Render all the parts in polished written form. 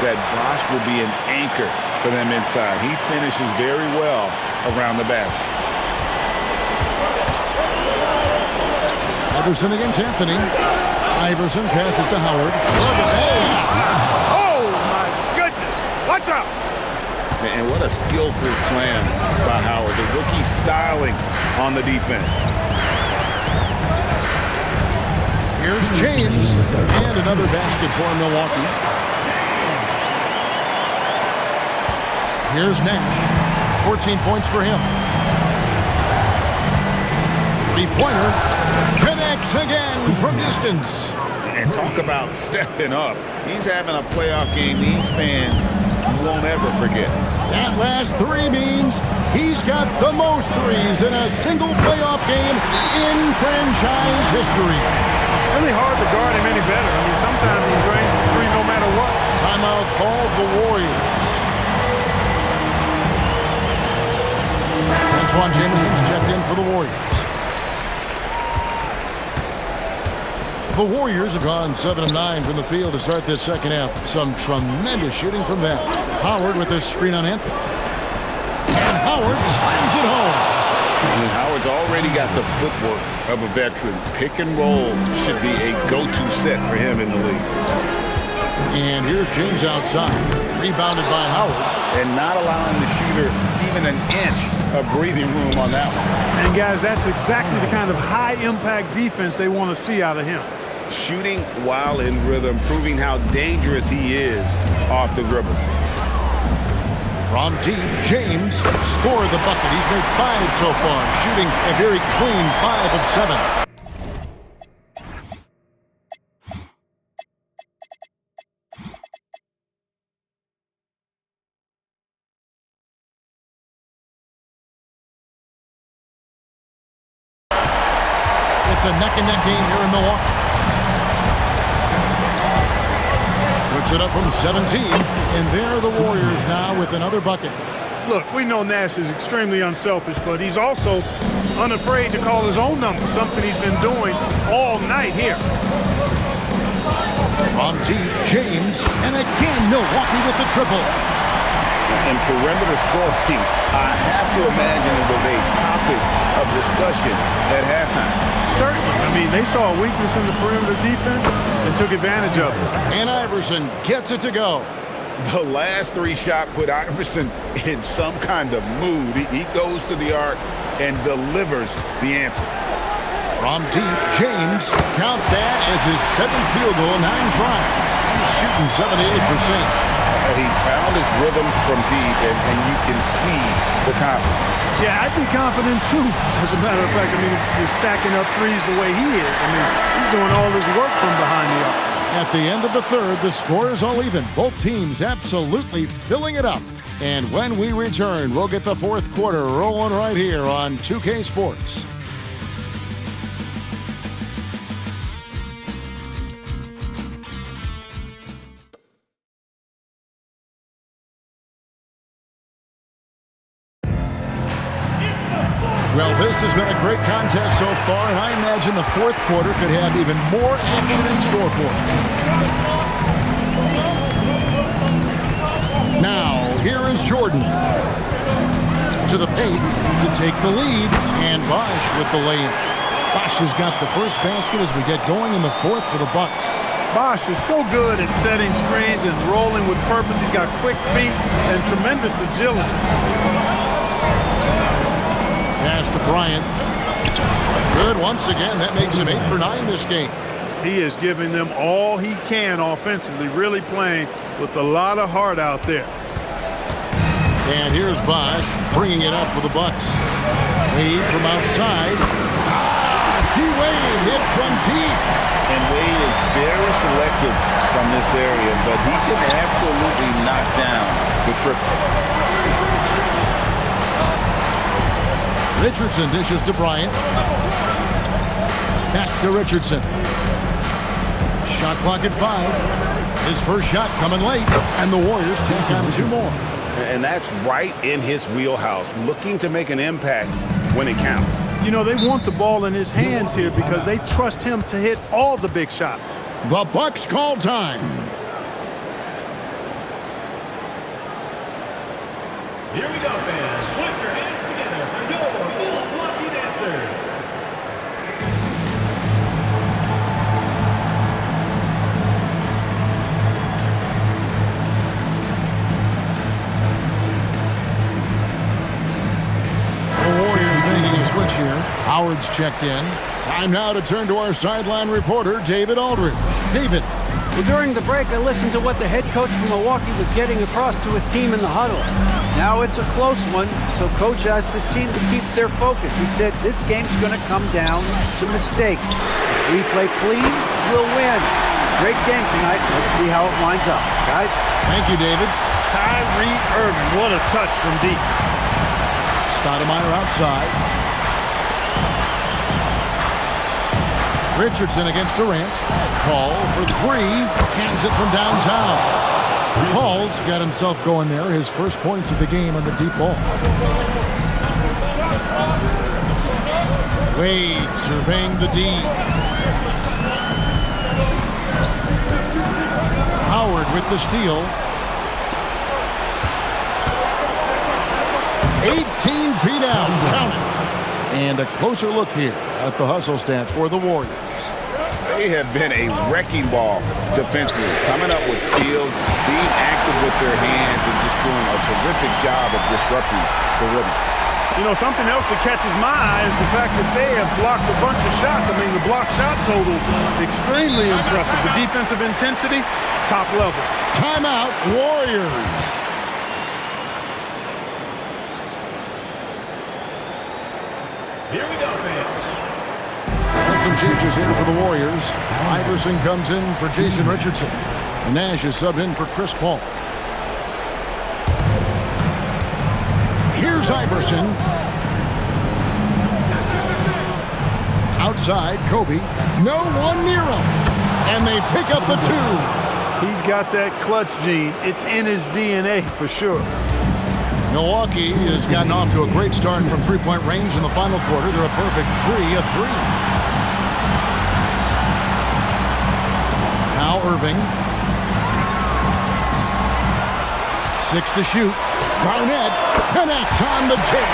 that Bosch will be an anchor for them inside. He finishes very well around the basket. Iverson against Anthony. Iverson passes to Howard. Oh, my goodness. Watch out. And what a skillful slam by Howard. The rookie styling on the defense. Here's James. And another basket for Milwaukee. Here's Nash. 14 points for him. Three-pointer. Connects again from distance. And talk about stepping up. He's having a playoff game these fans won't ever forget. That last three means he's got the most threes in a single playoff game in franchise history. Really hard to guard him any better. I mean, sometimes he drains the three no matter what. Timeout called the Warriors. Antoine Jameson's checked in for the Warriors. The Warriors have gone 7 of 9 from the field to start this second half. Some tremendous shooting from them. Howard with this screen on Anthony. And Howard slams it home. And Howard's already got the footwork of a veteran. Pick and roll should be a go-to set for him in the league. And here's James outside. Rebounded by Howard. And not allowing the shooter even an inch of breathing room on that one. And, guys, that's exactly the kind of high-impact defense they want to see out of him. Shooting while in rhythm, proving how dangerous he is off the dribble. From deep, James scored the bucket. He's made 5 so far, shooting a very clean 5 of 7. It's a neck-and-neck game here in Milwaukee. Puts it up from 17, and there the Warriors now with another bucket. Look, we know Nash is extremely unselfish, but he's also unafraid to call his own number, something he's been doing all night here. From deep, James, and again Milwaukee with the triple. And perimeter scoring, I have to imagine it was a topic of discussion at halftime. Certainly. I mean, they saw a weakness in the perimeter defense and took advantage of it. And Iverson gets it to go. The last 3 shots put Iverson in some kind of mood. He goes to the arc and delivers the answer. From deep, James, count that as his 7th field goal, 9 tries. He's shooting 78%. He's found his rhythm from deep, and you can see the confidence. Yeah, I'd be confident too. As a matter of fact, I mean, if you're stacking up threes the way he is, I mean, he's doing all his work from behind the arc. At the end of the third, the score is all even. Both teams absolutely filling it up. And when we return, we'll get the fourth quarter rolling right here on 2K Sports. Well, this has been a great contest so far, and I imagine the fourth quarter could have even more action in store for us. Now, here is Jordan to the paint to take the lead, and Bosch with the lay-in. Bosch has got the first basket as we get going in the fourth for the Bucks. Bosch is so good at setting screens and rolling with purpose. He's got quick feet and tremendous agility. Pass to Bryant. Good once again. That makes him 8 for 9 this game. He is giving them all he can offensively, really playing with a lot of heart out there. And here's Bosch bringing it up for the Bucks. Wade from outside. D-Wade hits from deep. And Wade is very selective from this area, but he can absolutely knock down the triple. Richardson dishes to Bryant. Back to Richardson. Shot clock at 5. His first shot coming late, and the Warriors take on 2 more. And that's right in his wheelhouse, looking to make an impact when it counts. You know, they want the ball in his hands here because they trust him to hit all the big shots. The Bucks call time. Here we go, fans. Put your hands together for your Milwaukee dancers. The Warriors making a switch here. Howard's checked in. Time now to turn to our sideline reporter, David Aldridge. David. Well, during the break, I listened to what the head coach from Milwaukee was getting across to his team in the huddle. Now it's a close one, so coach asked his team to keep their focus. He said this game's going to come down to mistakes. If we play clean, we'll win. Great game tonight. Let's see how it winds up. Guys? Thank you, David. Kyrie Irving, what a touch from deep. Stoudemire outside. Richardson against Durant. Paul for the three. Cans it from downtown. Paul's got himself going there. His first points of the game on the deep ball. Wade surveying the D. Howard with the steal. 18 feet out. Count it. And a closer look here at the hustle stats for the Warriors. They have been a wrecking ball defensively, coming up with steals, being active with their hands, and just doing a terrific job of disrupting the rhythm. You know, something else that catches my eye is the fact that they have blocked a bunch of shots. I mean, the block shot total, extremely impressive. The defensive intensity, top level. Timeout, Warriors. Here we go, fans. Some changes here for the Warriors. Iverson comes in for Jason Richardson. And Nash is subbed in for Chris Paul. Here's Iverson. Outside, Kobe. No one near him. And they pick up the two. He's got that clutch gene. It's in his DNA for sure. Milwaukee has gotten off to a great start from three-point range in the final quarter. They're a perfect 3 of 3. Now Irving. 6 to shoot. Garnett connects on the chair.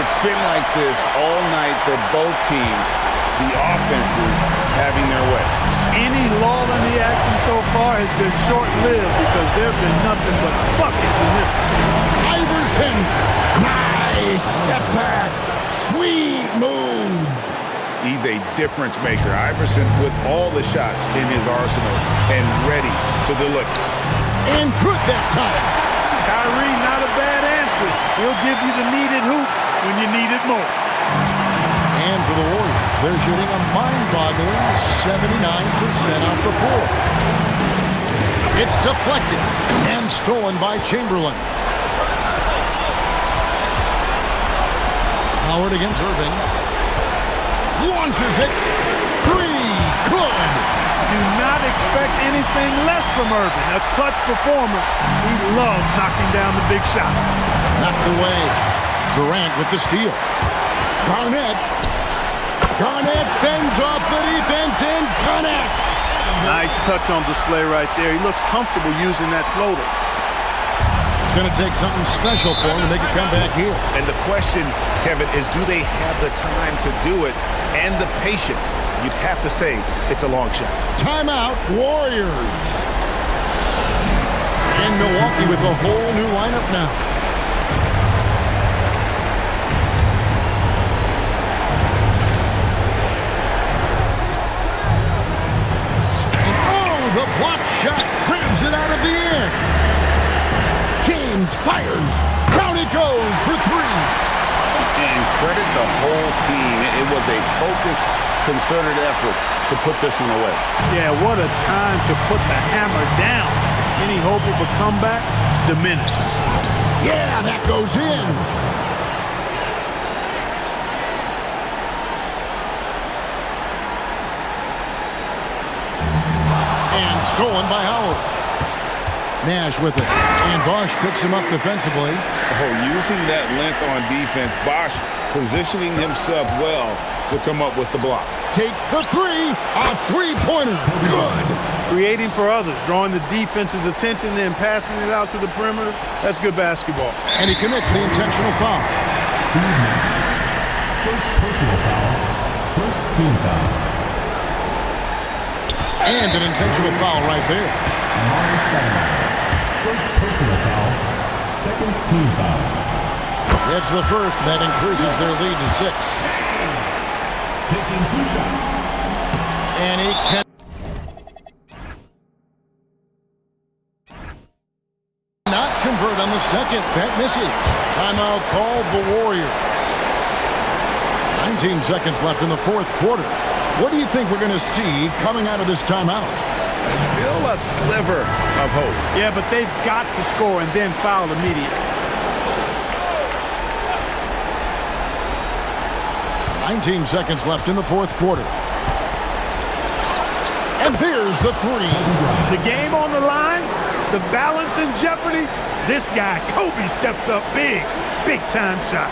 It's been like this all night for both teams. The offenses having their way. Any lull in the action so far has been short-lived because there have been nothing but buckets in this one. Iverson. Nice step back. Sweet move. He's a difference maker. Iverson with all the shots in his arsenal and ready to deliver. And good that time. Kyrie, not a bad answer. He'll give you the needed hoop when you need it most. And for the Warriors, they're shooting a mind-boggling 79% off the floor. It's deflected and stolen by Chamberlain. Howard against Irving. Launches it. 3. Good. Do not expect anything less from Irving. A clutch performer. He loves knocking down the big shots. Knocked away. Durant with the steal. Garnett. Garnett fends off the defense and connects. Nice touch on display right there. He looks comfortable using that floater. It's going to take something special for him to make it come back here. And the question, Kevin, is do they have the time to do it and the patience? You'd have to say it's a long shot. Timeout, Warriors. And Milwaukee with a whole new lineup now. The block shot crams it out of the air. James fires. Down it goes for 3. And credit the whole team. It was a focused, concerted effort to put this one away. Yeah, what a time to put the hammer down. Any hope of a comeback? Diminished. Yeah, that goes in. And stolen by Howard. Nash with it. And Bosch picks him up defensively. Oh, using that length on defense, Bosch positioning himself well to come up with the block. Takes the 3. A 3-pointer. Good. creating for others, drawing the defense's attention, then passing it out to the perimeter. That's good basketball. And he commits the intentional foul. Steve Nash. First personal foul. First team foul. And an intentional foul right there. Amari Stoudemire. First personal foul. Second team foul. It's the first. That increases their lead to 6. Taking 2 shots. And he can not convert on the second. That misses. Timeout called the Warriors. 19 seconds left in the fourth quarter. What do you think we're going to see coming out of this timeout? Still a sliver of hope. Yeah, but they've got to score and then foul immediately. 19 seconds left in the fourth quarter. And there's the 3. The game on the line, the balance in jeopardy. This guy, Kobe, steps up big. Big-time shot.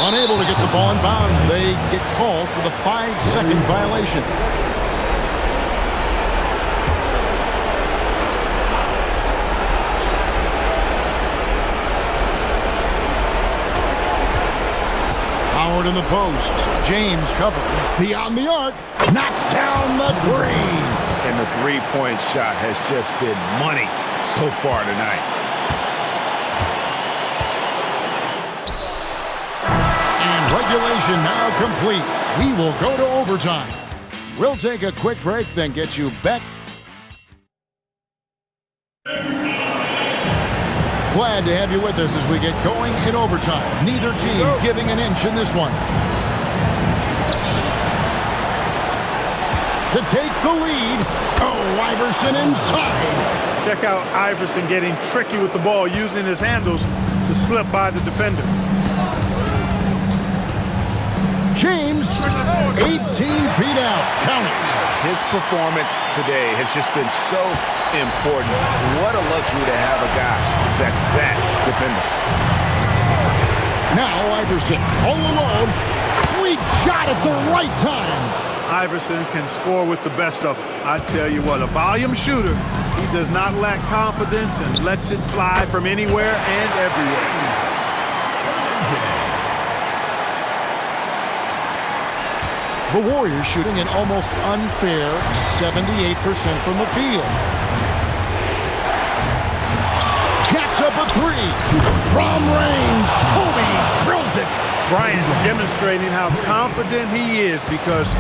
Unable to get the ball in bounds, they get called for the 5-second violation. Howard in the post. James covered. Beyond the arc. Knocks down the 3. And the three-point shot has just been money so far tonight. And regulation now complete. We will go to overtime. We'll take a quick break, then get you back. Glad to have you with us as we get going in overtime. Neither team giving an inch in this one. To take the lead, Iverson inside. Check out Iverson getting tricky with the ball, using his handles to slip by the defender. James, 18 feet out, counting. His performance today has just been so important. What a luxury to have a guy that's that dependable. Now Iverson, all alone. Sweet shot at the right time. Iverson can score with the best of them. I tell you what, a volume shooter. He does not lack confidence and lets it fly from anywhere and everywhere. The Warriors shooting an almost unfair 78% from the field. Jacks up a 3 from range. Kobe drills it. Bryant demonstrating how confident he is, because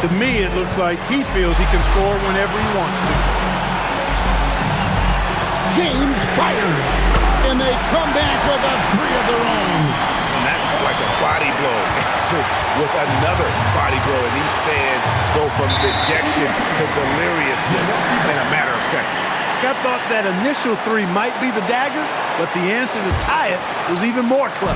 to me it looks like he feels he can score whenever he wants to. James fires, and they come back with a 3 of their own. And that's like a body blow. With another body blow, and these fans go from dejection to deliriousness in a matter of seconds. I thought that initial 3 might be the dagger, but the answer to tie it was even more close.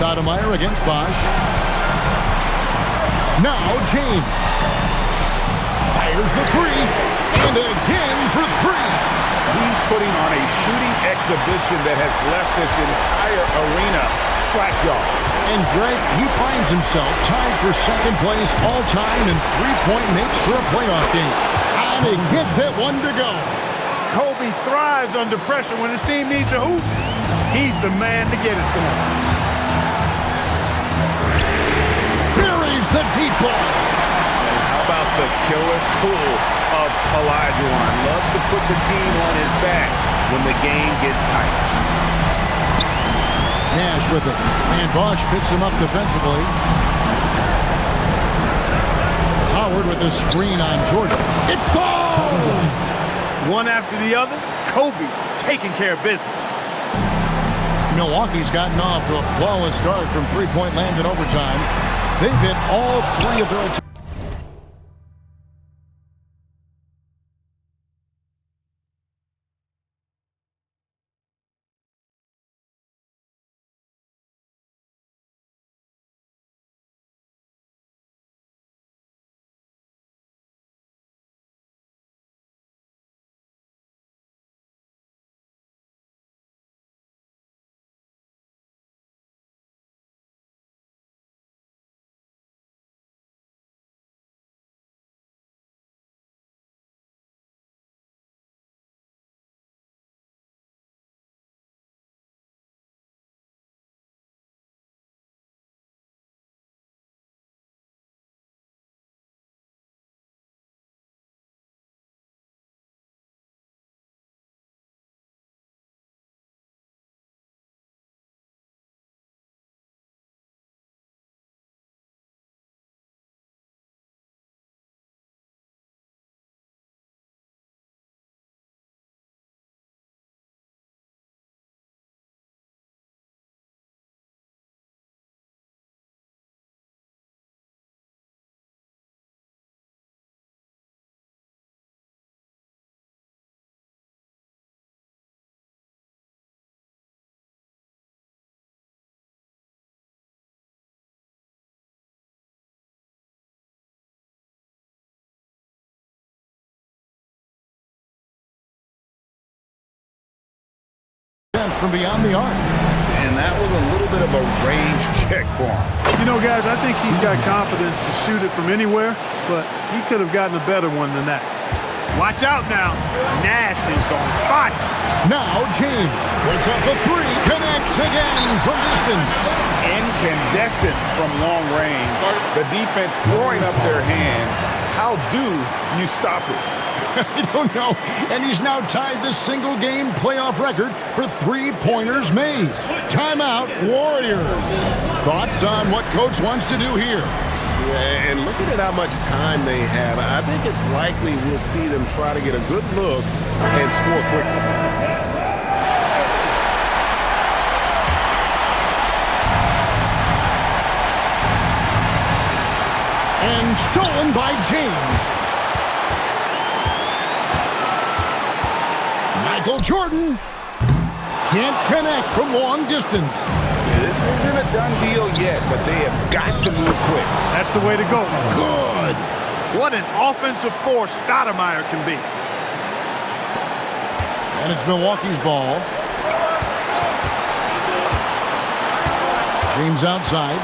Stoudemire against Bosch. Now James fires the 3, and again for 3. He's putting on a shooting exhibition that has left this entire arena slack-jawed. And Greg, he finds himself tied for second place all-time in three-point makes for a playoff game. And he gets that one to go. Kobe thrives under pressure. When his team needs a hoop, he's the man to get it for him. Buries the deep ball. How about the killer tool of Olajuwon? Loves to put the team on his back when the game gets tight. Nash with it. And Bosch picks him up defensively. Howard with a screen on Jordan. It falls! One after the other, Kobe taking care of business. Milwaukee's gotten off to a flawless start from three-point land in overtime. They've hit all 3 of their attempts. from beyond the arc. And that was a little bit of a range check for him. You know, guys, I think he's got confidence to shoot it from anywhere, but he could have gotten a better one than that. Watch out now. Nash is on fire. Now James puts up a three, connects again from distance. Incandescent from long range. The defense throwing up their hands. How do you stop it? I don't know. And he's now tied the single-game playoff record for three-pointers made. Timeout, Warriors. Thoughts on what Coach wants to do here? Yeah, and looking at how much time they have, I think it's likely we'll see them try to get a good look and score quickly. And stolen by James. Michael Jordan can't connect from long distance. This isn't a done deal yet, but they have got to move quick. That's the way to go. Good. What an offensive force Stoudemire can be. And it's Milwaukee's ball. James outside.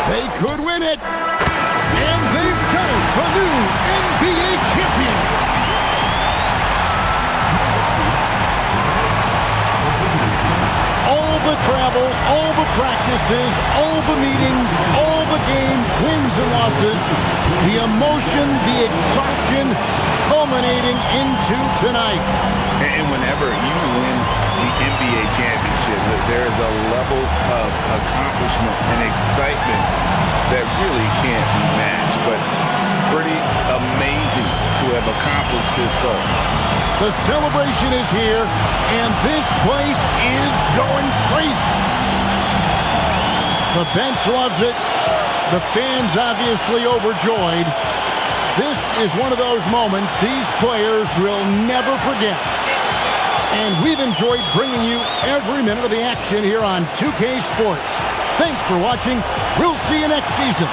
They could win it. And they've done it. The new NBA champions. All the travel, all the practices, all the meetings, all the games, wins and losses, the emotion, the exhaustion culminating into tonight. And whenever you win the NBA championship, there is a level of accomplishment and excitement that really can't be matched, but pretty amazing to have accomplished this goal. The celebration is here, and this place is going crazy. The bench loves it. The fans obviously overjoyed. This is one of those moments these players will never forget. And we've enjoyed bringing you every minute of the action here on 2K Sports. Thanks for watching. We'll see you next season.